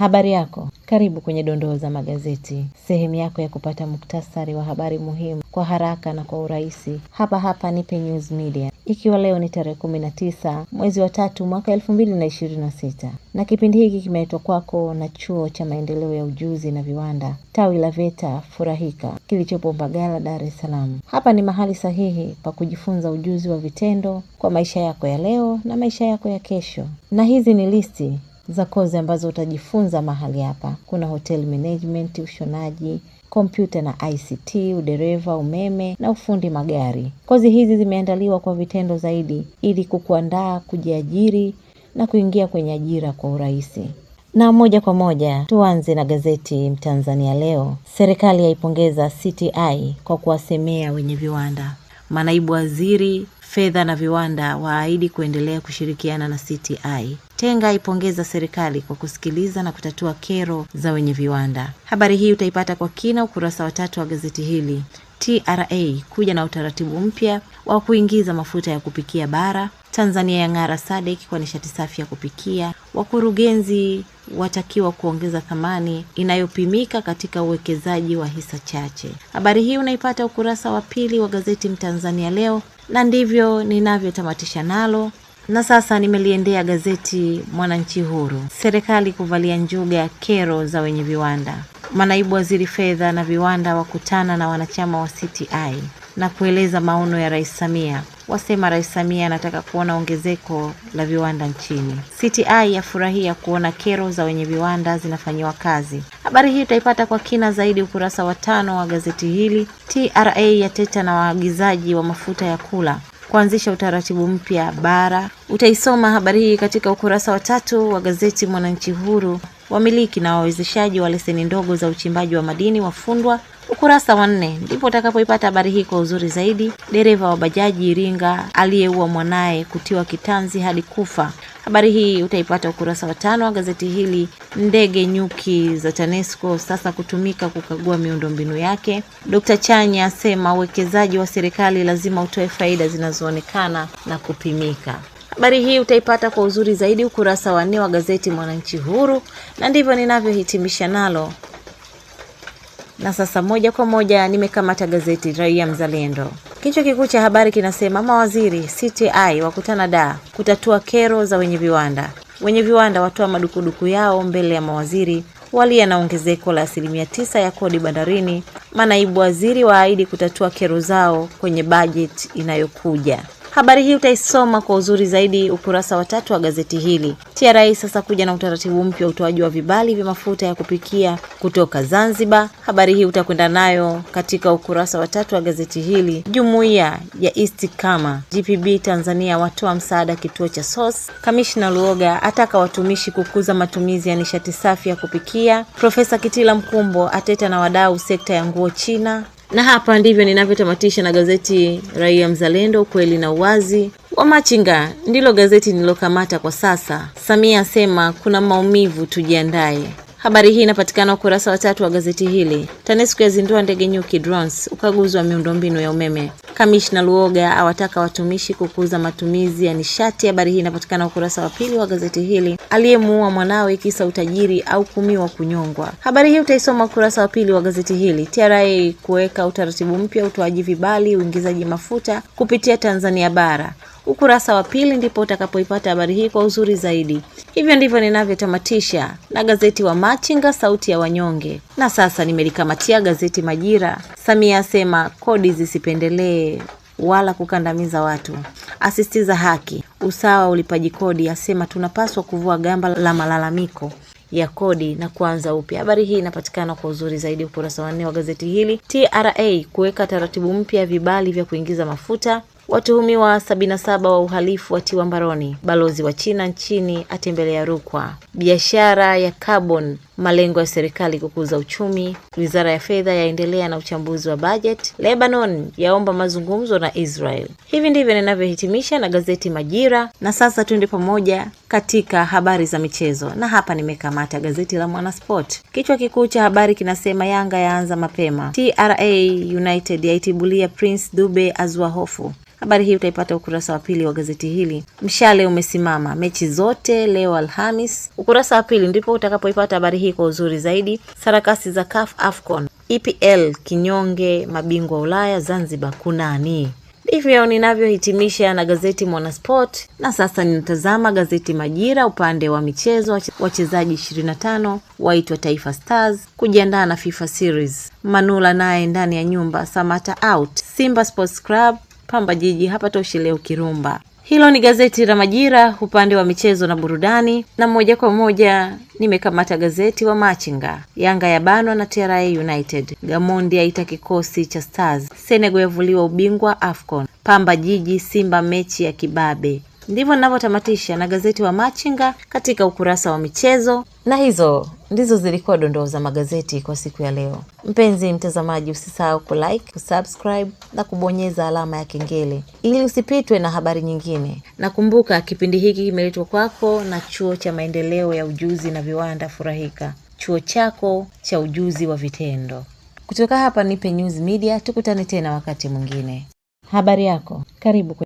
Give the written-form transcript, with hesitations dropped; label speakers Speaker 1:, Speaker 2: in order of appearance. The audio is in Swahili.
Speaker 1: Habari yako, karibu kwenye dondoo za magazeti, sehemu yako ya kupata muktasari wa habari muhimu kwa haraka na kwa urahisi. Hapa Nipe News Media. Ikiwa leo ni tarehe 19 mwezi wa 3 mwaka 2026, na kipindi hiki kimeletwa kwako na Chuo cha Maendeleo ya Ujuzi na Viwanda, tawi la VETA Furahika, kilichopo Mbagala, Dar es Salaam. Hapa ni mahali sahihi pa kujifunza ujuzi wa vitendo kwa maisha yako ya leo na maisha yako ya kesho. Na hizi ni listi za kozi ambazo utajifunza mahali hapa. Kuna hotel management, ushonaji, kompyuta na ICT, udereva, umeme na ufundi magari. Kozi hizi zimeandaliwa kwa vitendo zaidi ili kukuandaa kujiajiri na kuingia kwenye ajira kwa urahisi. Na moja kwa moja tuanze na gazeti Mtanzania leo. Serikali yaipongeza CTI kwa kuwasemea wenye viwanda. Manaibu waziri fedha na viwanda waahidi kuendelea kushirikiana na CTI. Tenga ipongeza serikali kwa kusikiliza na kutatua kero za wenye viwanda. Habari hii utaipata kwa kina ukurasa wa 3 wa gazeti hili. TRA kuja na utaratibu mpya wa kuingiza mafuta ya kupikia bara. Tanzania yang'ara SADC kwa nishati safi ya kupikia. Wakurugenzi watakiwa kuongeza thamani inayopimika katika uwekezaji wa hisa chache. Habari hii unaipata ukurasa wa 2 wa gazeti Mtanzania leo, na ndivyo ninavyotamatisha nalo. Na sasa nimeliendea gazeti Mwananchi Huru. Serikali kuvalia njuga kero za wenye viwanda. Manaibu waziri fedha na viwanda wakutana na wanachama wa CTI na kueleza maono ya Rais Samia. Wasema Rais Samia anataka kuona ongezeko la viwanda nchini. CTI yafurahia kuona kero za wenye viwanda zinafanywa kazi. Habari hii utaipata kwa kina zaidi ukurasa wa 5 wa gazeti hili. TRA yateta na waagizaji wa mafuta ya kula kuanzisha utaratibu mpya bara. Utaisoma habari hii katika ukurasa wa 3 wa gazeti Mwananchi Huru. Wamiliki na wawezeshaji wa leseni ndogo za uchimbaji wa madini wafundwa. Ukurasa wa 4 ndipo utakapoipata habari hii kwa uzuri zaidi. Dereva wa bajaji Iringa aliyeua mwanae kutiwa kitanzi hadi kufa. Habari hii utaipata ukurasa wa 5 wa gazeti hili. Ndege nyuki za TANESCO sasa kutumika kukagua miundombinu yake. Dr. Chanya asema uwekezaji wa serikali lazima utoe faida zinazoonekana na kupimika. Habari hii utaipata kwa uzuri zaidi ukurasa wa 4 wa gazeti Mwananchi Huru, na ndivyo ninavyohitimisha nalo. Na sasa moja kwa moja nimekamata gazeti Raia Mzalendo. Kichwa kikuu cha habari kinasema mawaziri CTI wakutana Dar kutatua kero za wenye viwanda. Wenye viwanda watoa madukuduku yao mbele ya mawaziri. Walia na ongezeko la 9% ya kodi bandarini. Manaibu waziri waahidi kutatua kero zao kwenye budget inayokuja. Habari hii utaisoma kwa uzuri zaidi ukurasa wa 3 wa gazeti hili. TRA sasa kuja na utaratibu mpya wa utoaji wa vibali vya mafuta ya kupikia kutoka Zanzibar. Habari hii utakwenda nayo katika ukurasa wa 3 wa gazeti hili. Jumuiya ya Istikama GPB Tanzania watoa msaada kituo cha SOS. Kamishna Luoga ataka watumishi kukuza matumizi ya nishati safi ya kupikia. Profesa Kitila Mkumbo ateta na wadau sekta ya nguo China. Na hapa ndivyo ninavyotamatisha na gazeti Raia Mzalendo, ukweli na uwazi. Wamachinga ndilo gazeti nilokamata kwa sasa. Samia asema kuna maumivu tujiandae. Habari hii inapatikana ukurasa wa 3 wa gazeti hili. TANESCO yazindua ndege nyuki drones, ukaguzi wa miundombinu ya umeme. Kamishna Luoga awataka watumishi kukuza matumizi ya nishati. Habari hii inapatikana ukurasa wa 2 wa gazeti hili. Aliyemuua mwanawe kisa utajiri au kumiwa kunyongwa. Habari hii utaisoma ukurasa wa 2 wa gazeti hili. TRA kuweka utaratibu mpya utoaji vibali uingizaji mafuta kupitia Tanzania bara. Ukurasa wa 2 ndipo utakapoipata habari hii kwa uzuri zaidi. Hivyo ndivyo ninavyotamatisha na gazeti Wamachinga, sauti ya wanyonge. Na sasa nimelikamatia gazeti Majira. Samia asema kodi zisipendelee wala kukandamiza watu. Asisitiza haki, usawa ulipaji kodi. Asema tunapaswa kuvua gamba la malalamiko ya kodi na kuanza upya. Habari hii inapatikana kwa uzuri zaidi ukurasa wa 4 wa gazeti hili. TRA kuweka taratibu mpya vibali vya kuingiza mafuta. Watuhumiwa 77 wa uhalifu watiwa mbaroni. Balozi wa China nchini atembelea Rukwa. Biashara ya carbon malengo ya serikali kukuza uchumi, Wizara ya Fedha yaendelea na uchambuzi wa budget, Lebanon yaomba mazungumzo na Israel. Hivi ndivyo ninavyohitimisha na gazeti Majira, na sasa tuende pamoja katika habari za michezo. Na hapa nimekamata gazeti la Mwanasport. Kichwa kikuu cha habari kinasema Yanga yaanza mapema, TRA United yaitibulia Prince Dube azua hofu. Habari hii utaipata ukurasa wa pili wa gazeti hili. Mshale umesimama, mechi zote leo Alhamis. Ukurasa wa pili ndipo utakapoipata habari hii kwa uzuri zaidi. Sarakasi za CAF AFCON, EPL kinyonge, mabingwa Ulaya Zanzibar kunani. Ndivyo ninavyohitimisha na gazeti Mwanasport, na sasa ninatazama gazeti Majira upande wa michezo. Wachezaji 25 waitwa Taifa Stars kujiandaa na FIFA Series. Manula naye ndani ya nyumba, Samata out. Simba Sports Club Pamba Jiji hapa toshi leo Kirumba. Hilo ni gazeti la Majira upande wa michezo na burudani, na moja kwa moja nimekamata gazeti wa Machinga. Yanga yabanwa na TRA United. Gamondi aita kikosi cha Stars. Senegal yavuliwa ubingwa AFCON. Pamba Jiji Simba mechi ya kibabe. Ndivyo ninavyotamatisha na gazeti wa Machinga katika ukurasa wa michezo, na hizo ndizo zilikuwa dondoo za magazeti kwa siku ya leo. Mpenzi mtazamaji, usisahau kulike, kusubscribe na kubonyeza alama ya kengele ili usipitwe na habari nyingine. Na kumbuka kipindi hiki kimeletwa kwako na Chuo cha Maendeleo ya Ujuzi na Viwanda Furahika, chuo chako cha ujuzi wa vitendo. Kutoka hapa Nipe News Media, tukutane tena wakati mwingine. Habari yako, karibu.